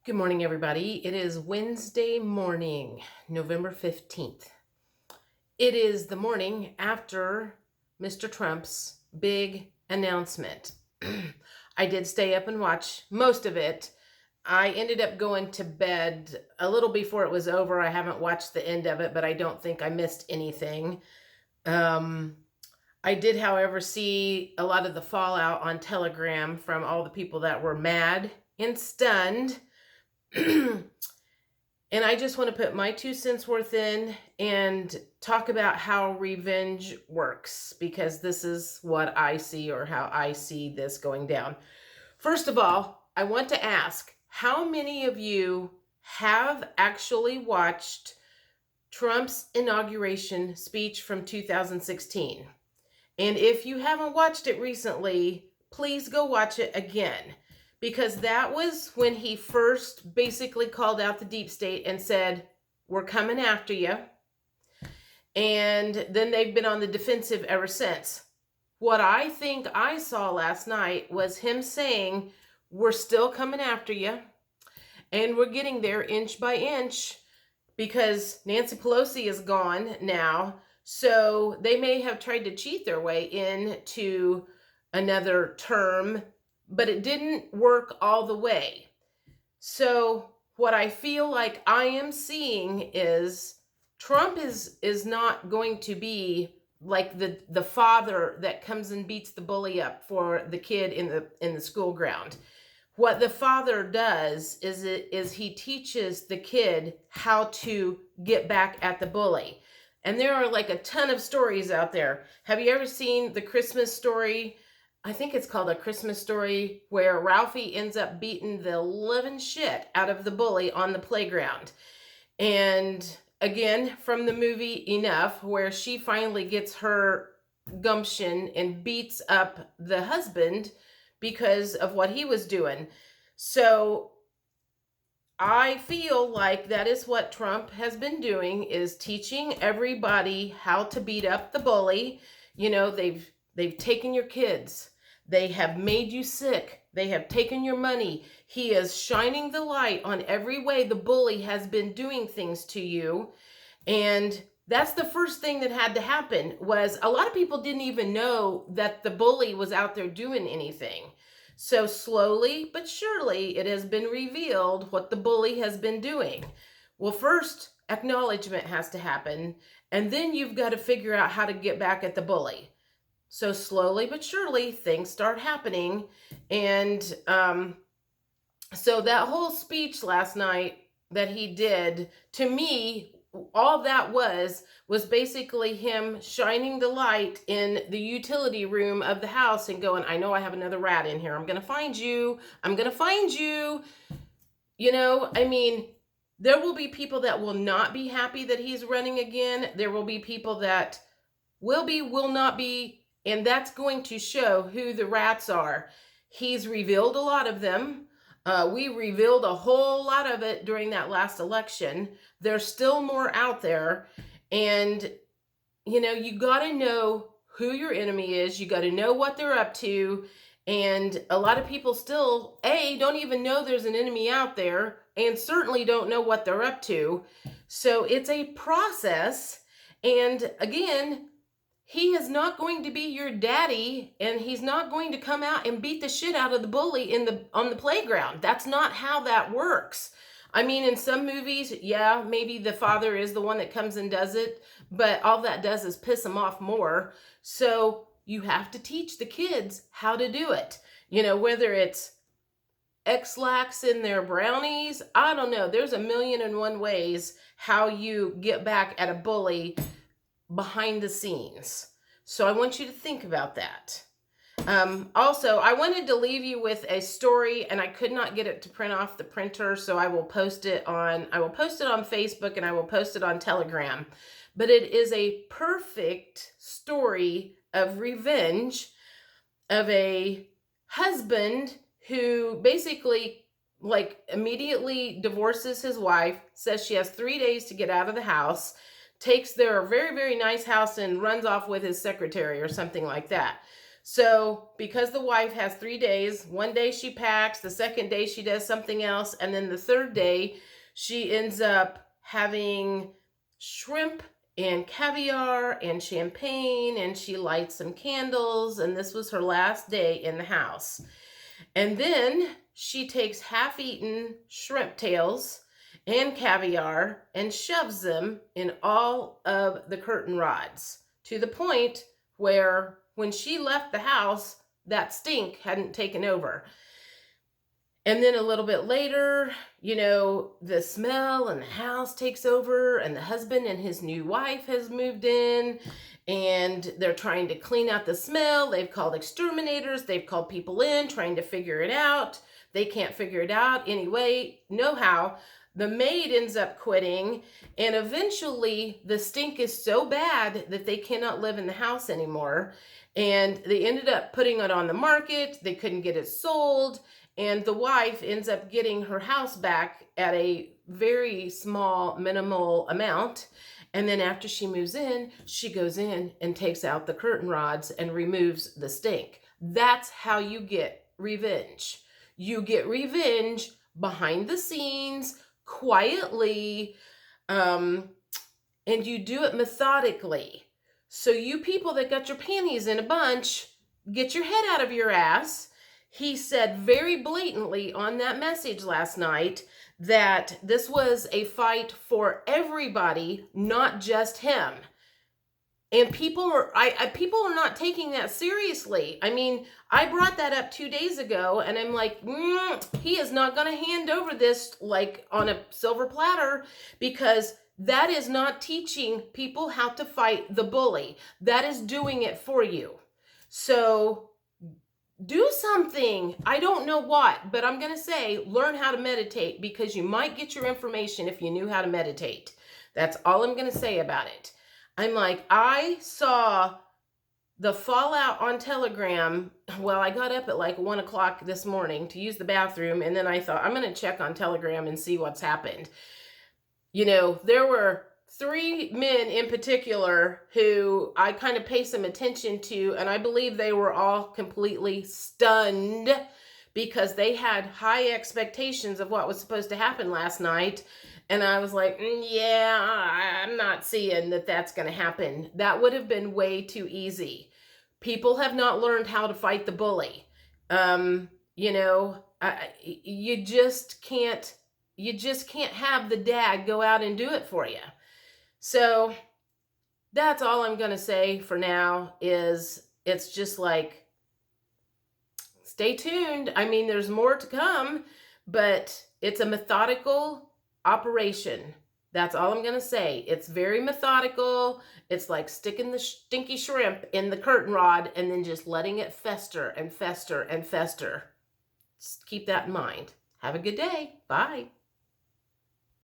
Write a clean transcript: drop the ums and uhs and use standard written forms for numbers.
Good morning, everybody. It is Wednesday morning, November 15th. It is the morning after Mr. Trump's big announcement. I did stay up and watch most of it. I ended up going to bed a little before it was over. I haven't watched the end of it, but I don't think I missed anything. Um, I did, however, see a lot of the fallout on Telegram from all the people that were mad and stunned. And I just want to put my 2 cents worth in and talk about how revenge works, because this is what I see, or how I see this going down. First of all, I want to ask, how many of you have actually watched Trump's inauguration speech from 2016? And if you haven't watched it recently, please go watch it again, because that was when he first basically called out the deep state and said, we're coming after you. And then they've been on the defensive ever since. What I think I saw last night was him saying, we're still coming after you, and we're getting there inch by inch, because Nancy Pelosi is gone now. So they may have tried to cheat their way into another term, but it didn't work all the way. So what I feel like I am seeing is Trump is not going to be like the father that comes and beats the bully up for the kid in the school ground. What the father does is he teaches the kid how to get back at the bully. And there are like a ton of stories out there. Have you ever seen the Christmas Story? I think it's called A Christmas Story, where Ralphie ends up beating the living shit out of the bully on the playground. And again, from the movie Enough, where she finally gets her gumption and beats up the husband because of what he was doing. So I feel like that is what Trump has been doing, is teaching everybody how to beat up the bully. You know, they've taken your kids. They have made you sick. They have taken your money. He is shining the light on every way the bully has been doing things to you. And that's the first thing that had to happen. Was a lot of people didn't even know that the bully was out there doing anything. So slowly but surely it has been revealed what the bully has been doing. Well, first acknowledgement has to happen, and then you've got to figure out how to get back at the bully. So slowly but surely things start happening. And so that whole speech last night that he did, to me, all that was basically him shining the light in the utility room of the house and going, I know I have another rat in here. I'm going to find you. I'm going to find you. You know, I mean, there will be people that will not be happy that he's running again. There will be people that will be, will not be. And that's going to show who the rats are. He's revealed a lot of them. We revealed a whole lot of it during that last election. There's still more out there. And, you know, you got to know who your enemy is. You got to know what they're up to. And a lot of people still, don't even know there's an enemy out there, and certainly don't know what they're up to. So it's a process. And again, he is not going to be your daddy, and he's not going to come out and beat the shit out of the bully on the playground. That's not how that works. I mean, in some movies, yeah, maybe the father is the one that comes and does it, but all that does is piss him off more. So you have to teach the kids how to do it. You know, whether it's X-lax in their brownies, I don't know. There's 1,000,001 ways how you get back at a bully behind the scenes. So I want you to think about that. Also, I wanted to leave you with a story, and I could not get it to print off the printer, so I will post it on Facebook, and I will post it on Telegram. But it is a perfect story of revenge, of a husband who basically immediately divorces his wife, says she has 3 days to get out of the house, takes their very, very nice house and runs off with his secretary or something like that. So because the wife has 3 days, one day she packs, the second day she does something else, and then the third day she ends up having shrimp and caviar and champagne, and she lights some candles, and this was her last day in the house. And then she takes half-eaten shrimp tails and caviar and shoves them in all of the curtain rods, to the point where when she left the house, that stink hadn't taken over. And then a little bit later, the smell in the house takes over, and the husband and his new wife has moved in, and they're trying to clean out the smell. They've called exterminators. They've called people in trying to figure it out. They can't figure it out anyway, no how. The maid ends up quitting, and eventually the stink is so bad that they cannot live in the house anymore. And they ended up putting it on the market. They couldn't get it sold. And the wife ends up getting her house back at a very small, minimal amount. And then after she moves in, she goes in and takes out the curtain rods and removes the stink. That's how you get revenge. You get revenge behind the scenes, quietly, and you do it methodically. So you people that got your panties in a bunch, get your head out of your ass. He said very blatantly on that message last night that this was a fight for everybody, not just him. And people are not taking that seriously. I mean, I brought that up 2 days ago, and I'm like, he is not going to hand over this like on a silver platter, because that is not teaching people how to fight the bully. That is doing it for you. So do something. I don't know what, but I'm going to say learn how to meditate, because you might get your information if you knew how to meditate. That's all I'm going to say about it. I'm like, I saw the fallout on Telegram. Well, I got up at like 1 o'clock this morning to use the bathroom, and then I thought, I'm going to check on Telegram and see what's happened. There were 3 men in particular who I kind of pay some attention to, and I believe they were all completely stunned because they had high expectations of what was supposed to happen last night. And I was like, yeah, I'm not seeing that that's going to happen. That would have been way too easy. People have not learned how to fight the bully. You just can't have the dad go out and do it for you. So that's all I'm going to say for now. Is it's just like, stay tuned. I mean, there's more to come, but it's a methodical operation. That's all I'm going to say. It's very methodical. It's like sticking the stinky shrimp in the curtain rod and then just letting it fester and fester and fester. Just keep that in mind. Have a good day. Bye.